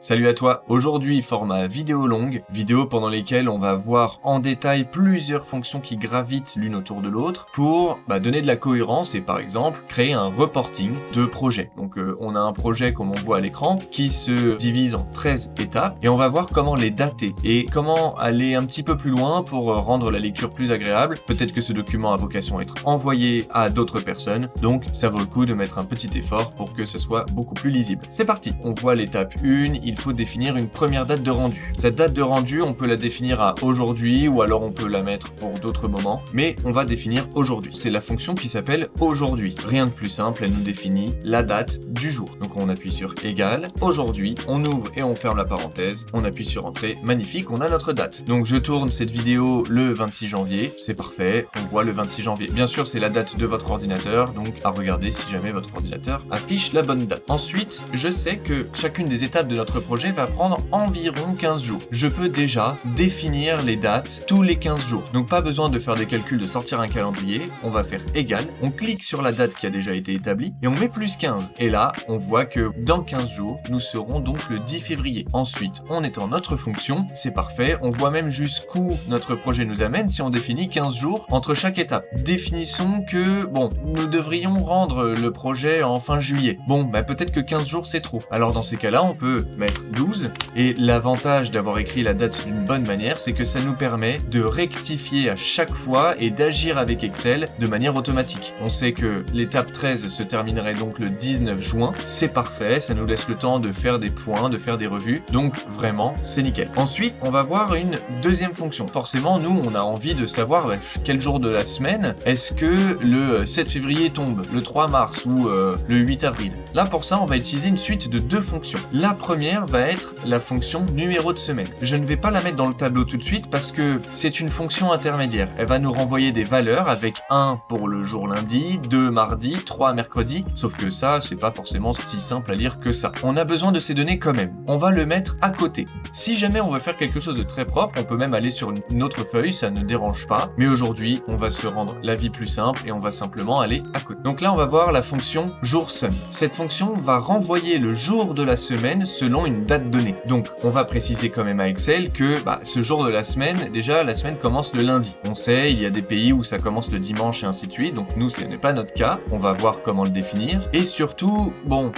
Salut à toi, aujourd'hui format vidéo longue, vidéo pendant lesquelles on va voir en détail plusieurs fonctions qui gravitent l'une autour de l'autre pour donner de la cohérence et par exemple créer un reporting de projet. Donc on a un projet comme on voit à l'écran qui se divise en 13 étapes et on va voir comment les dater et comment aller un petit peu plus loin pour rendre la lecture plus agréable. Peut-être que ce document a vocation à être envoyé à d'autres personnes, donc ça vaut le coup de mettre un petit effort pour que ce soit beaucoup plus lisible. C'est parti, on voit l'étape 1, il faut définir une première date de rendu. Cette date de rendu, on peut la définir à aujourd'hui ou alors on peut la mettre pour d'autres moments, mais on va définir aujourd'hui. C'est la fonction qui s'appelle aujourd'hui. Rien de plus simple, elle nous définit la date du jour. Donc on appuie sur égal, aujourd'hui, on ouvre et on ferme la parenthèse, on appuie sur entrée, magnifique, on a notre date. Donc je tourne cette vidéo le 26 janvier, c'est parfait, on voit le 26 janvier. Bien sûr, c'est la date de votre ordinateur, donc à regarder si jamais votre ordinateur affiche la bonne date. Ensuite, je sais que chacune des étapes de notre projet va prendre environ 15 jours. Je peux déjà définir les dates tous les 15 jours. Donc pas besoin de faire des calculs, de sortir un calendrier, on va faire égal, on clique sur la date qui a déjà été établie et on met plus 15. Et là, on voit que dans 15 jours, nous serons donc le 10 février. Ensuite, on est en notre fonction, c'est parfait, on voit même jusqu'où notre projet nous amène si on définit 15 jours entre chaque étape. Définissons que, nous devrions rendre le projet en fin juillet. Peut-être que 15 jours c'est trop. Alors dans ces cas-là, on peut mettre 12 et l'avantage d'avoir écrit la date d'une bonne manière, c'est que ça nous permet de rectifier à chaque fois et d'agir avec Excel de manière automatique. On sait que l'étape 13 se terminerait donc le 19 juin, c'est parfait, ça nous laisse le temps de faire des points, de faire des revues, donc vraiment c'est nickel. Ensuite, on va voir une deuxième fonction. Forcément, nous on a envie de savoir quel jour de la semaine est-ce que le 7 février tombe, le 3 mars ou le 8 avril. Là pour ça, on va utiliser une suite de deux fonctions. La première va être la fonction numéro de semaine. Je ne vais pas la mettre dans le tableau tout de suite parce que c'est une fonction intermédiaire. Elle va nous renvoyer des valeurs avec 1 pour le jour lundi, 2 mardi, 3 mercredi, sauf que ça, c'est pas forcément si simple à lire que ça. On a besoin de ces données quand même. On va le mettre à côté. Si jamais on veut faire quelque chose de très propre, on peut même aller sur une autre feuille, ça ne dérange pas. Mais aujourd'hui, on va se rendre la vie plus simple et on va simplement aller à côté. Donc là, on va voir la fonction jour sum. Cette fonction va renvoyer le jour de la semaine selon une date donnée. Donc, on va préciser quand même à Excel que ce jour de la semaine, déjà, la semaine commence le lundi. On sait, il y a des pays où ça commence le dimanche et ainsi de suite, donc nous, ce n'est pas notre cas. On va voir comment le définir. Et surtout,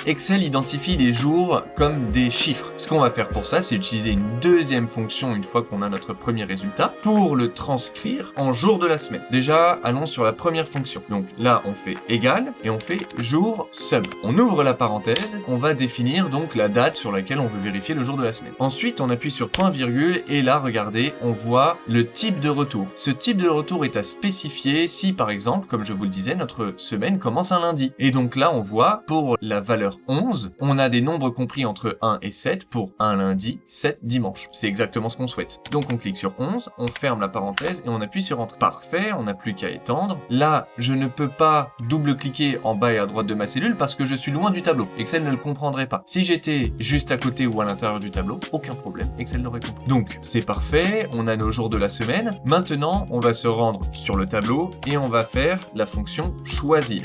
Excel identifie les jours comme des chiffres. Ce qu'on va faire pour ça, c'est utiliser une deuxième fonction une fois qu'on a notre premier résultat pour le transcrire en jour de la semaine. Déjà, allons sur la première fonction. Donc là, on fait égal et on fait jour sum. On ouvre la parenthèse, on va définir donc la date sur laquelle on veut vérifier le jour de la semaine. Ensuite, on appuie sur point virgule et là, regardez, on voit le type de retour. Ce type de retour est à spécifier si, par exemple, comme je vous le disais, notre semaine commence un lundi. Et donc là, on voit pour la valeur 11, on a des nombres compris entre 1 et 7 pour un lundi, 7 dimanche. C'est exactement ce qu'on souhaite. Donc on clique sur 11, on ferme la parenthèse et on appuie sur Entrée. Parfait, on n'a plus qu'à étendre. Là, je ne peux pas double-cliquer en bas et à droite de ma cellule parce que je suis loin du tableau. Excel ne le comprendrait pas. Si j'étais juste à côté ou à l'intérieur du tableau, aucun problème, Excel l'aurait compris. Donc, c'est parfait, on a nos jours de la semaine. Maintenant, on va se rendre sur le tableau et on va faire la fonction choisir.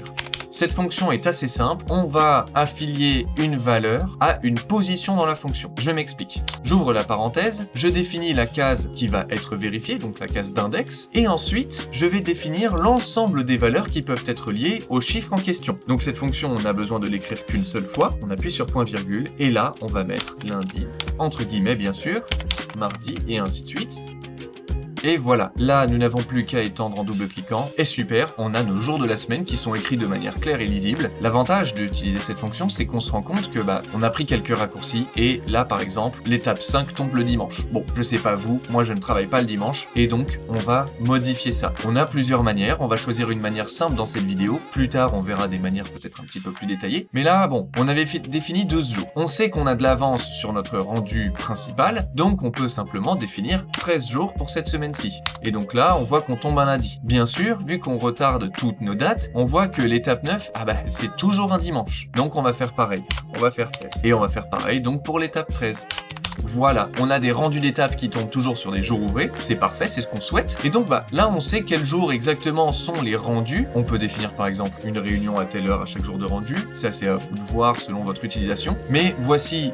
Cette fonction est assez simple, on va affilier une valeur à une position dans la fonction. Je m'explique. J'ouvre la parenthèse, je définis la case qui va être vérifiée, donc la case d'index, et ensuite, je vais définir l'ensemble des valeurs qui peuvent être liées au chiffre en question. Donc cette fonction, on n'a besoin de l'écrire qu'une seule fois, on appuie sur point virgule, et là, on va mettre lundi, entre guillemets bien sûr, mardi, et ainsi de suite. Et voilà, là nous n'avons plus qu'à étendre en double-cliquant, et super, on a nos jours de la semaine qui sont écrits de manière claire et lisible. L'avantage d'utiliser cette fonction, c'est qu'on se rend compte que on a pris quelques raccourcis, et là par exemple, l'étape 5 tombe le dimanche. Je sais pas vous, moi je ne travaille pas le dimanche, et donc on va modifier ça. On a plusieurs manières, on va choisir une manière simple dans cette vidéo, plus tard on verra des manières peut-être un petit peu plus détaillées, mais là on avait défini 12 jours. On sait qu'on a de l'avance sur notre rendu principal, donc on peut simplement définir 13 jours pour cette semaine. Et donc là, on voit qu'on tombe un lundi. Bien sûr, vu qu'on retarde toutes nos dates, on voit que l'étape 9, c'est toujours un dimanche. Donc on va faire pareil. On va faire 13. Et on va faire pareil donc pour l'étape 13. Voilà, on a des rendus d'étapes qui tombent toujours sur des jours ouvrés, c'est parfait, c'est ce qu'on souhaite. Et donc là on sait quels jours exactement sont les rendus. On peut définir par exemple une réunion à telle heure à chaque jour de rendu, ça c'est à vous de voir selon votre utilisation. Mais voici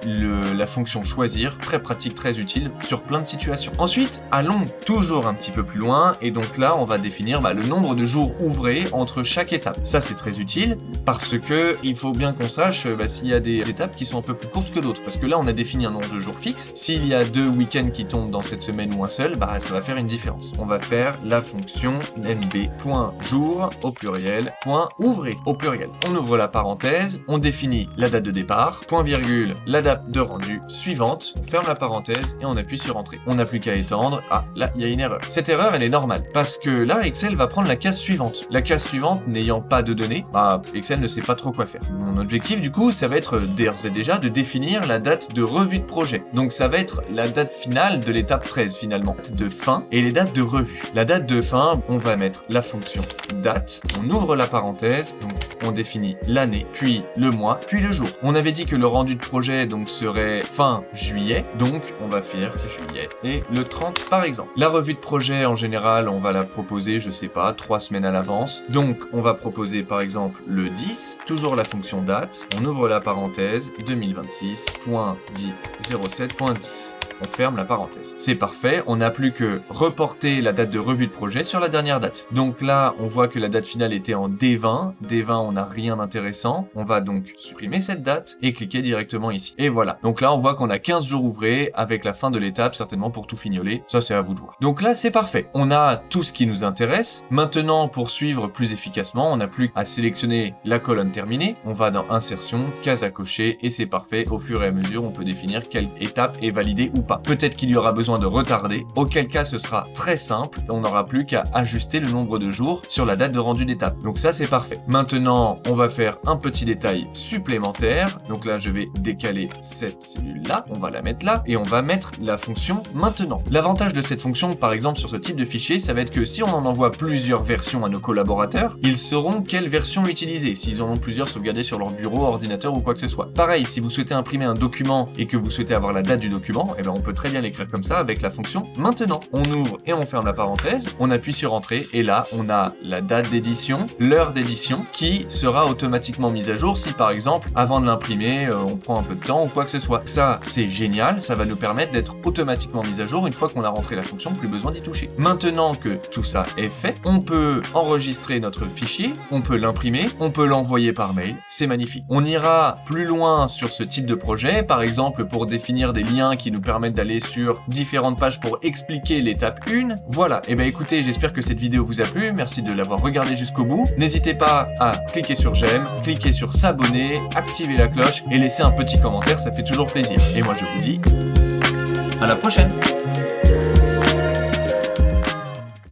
la fonction choisir, très pratique, très utile sur plein de situations. Ensuite, allons toujours un petit peu plus loin et donc là on va définir le nombre de jours ouvrés entre chaque étape. Ça c'est très utile parce que il faut bien qu'on sache s'il y a des étapes qui sont un peu plus courtes que d'autres, parce que là on a défini un nombre de jours fixe. S'il y a 2 week-ends qui tombent dans cette semaine ou un seul, ça va faire une différence. On va faire la fonction nb.jour au pluriel, .ouvrez au pluriel. On ouvre la parenthèse, on définit la date de départ, point virgule, la date de rendu suivante, on ferme la parenthèse et on appuie sur entrée. On n'a plus qu'à étendre. Ah, là il y a une erreur. Cette erreur elle est normale parce que là Excel va prendre la case suivante. La case suivante n'ayant pas de données, Excel ne sait pas trop quoi faire. Mon objectif du coup ça va être d'ores et déjà de définir la date de revue de projet. Donc ça va être la date finale de l'étape 13 finalement, de fin, et les dates de revue. La date de fin, on va mettre la fonction date, on ouvre la parenthèse, donc on définit l'année, puis le mois, puis le jour. On avait dit que le rendu de projet donc serait fin juillet, donc on va faire juillet et le 30 par exemple. La revue de projet en général, on va la proposer, je sais pas, 3 semaines à l'avance. Donc on va proposer par exemple le 10, toujours la fonction date, on ouvre la parenthèse, 2026.10.07.10. On ferme la parenthèse. C'est parfait, on n'a plus que reporter la date de revue de projet sur la dernière date. Donc là, on voit que la date finale était en D20. D20, on n'a rien d'intéressant. On va donc supprimer cette date et cliquer directement ici. Et voilà. Donc là, on voit qu'on a 15 jours ouvrés avec la fin de l'étape, certainement pour tout fignoler. Ça, c'est à vous de voir. Donc là, c'est parfait. On a tout ce qui nous intéresse. Maintenant, pour suivre plus efficacement, on n'a plus à sélectionner la colonne terminée. On va dans Insertion, case à cocher et c'est parfait. Au fur et à mesure, on peut définir quelle étape est validée ou pas. Peut-être qu'il y aura besoin de retarder, auquel cas ce sera très simple et on n'aura plus qu'à ajuster le nombre de jours sur la date de rendu d'étape. Donc ça c'est parfait. Maintenant on va faire un petit détail supplémentaire. Donc là je vais décaler cette cellule là, on va la mettre là et on va mettre la fonction maintenant. L'avantage de cette fonction par exemple sur ce type de fichier, ça va être que si on en envoie plusieurs versions à nos collaborateurs, ils sauront quelle version utiliser, s'ils en ont plusieurs sauvegardées sur leur bureau, ordinateur ou quoi que ce soit. Pareil, si vous souhaitez imprimer un document et que vous souhaitez avoir la date du document, on peut très bien l'écrire comme ça avec la fonction maintenant. On ouvre et on ferme la parenthèse, on appuie sur entrée et là on a la date d'édition, l'heure d'édition qui sera automatiquement mise à jour si par exemple avant de l'imprimer on prend un peu de temps ou quoi que ce soit. Ça c'est génial, ça va nous permettre d'être automatiquement mis à jour une fois qu'on a rentré la fonction, plus besoin d'y toucher. Maintenant que tout ça est fait, on peut enregistrer notre fichier, on peut l'imprimer, on peut l'envoyer par mail, c'est magnifique. On ira plus loin sur ce type de projet, par exemple pour définir des liens qui nous permettent d'aller sur différentes pages pour expliquer l'étape 1. Voilà, et écoutez, j'espère que cette vidéo vous a plu, merci de l'avoir regardée jusqu'au bout. N'hésitez pas à cliquer sur j'aime, cliquer sur s'abonner, activer la cloche et laisser un petit commentaire, ça fait toujours plaisir. Et moi je vous dis à la prochaine.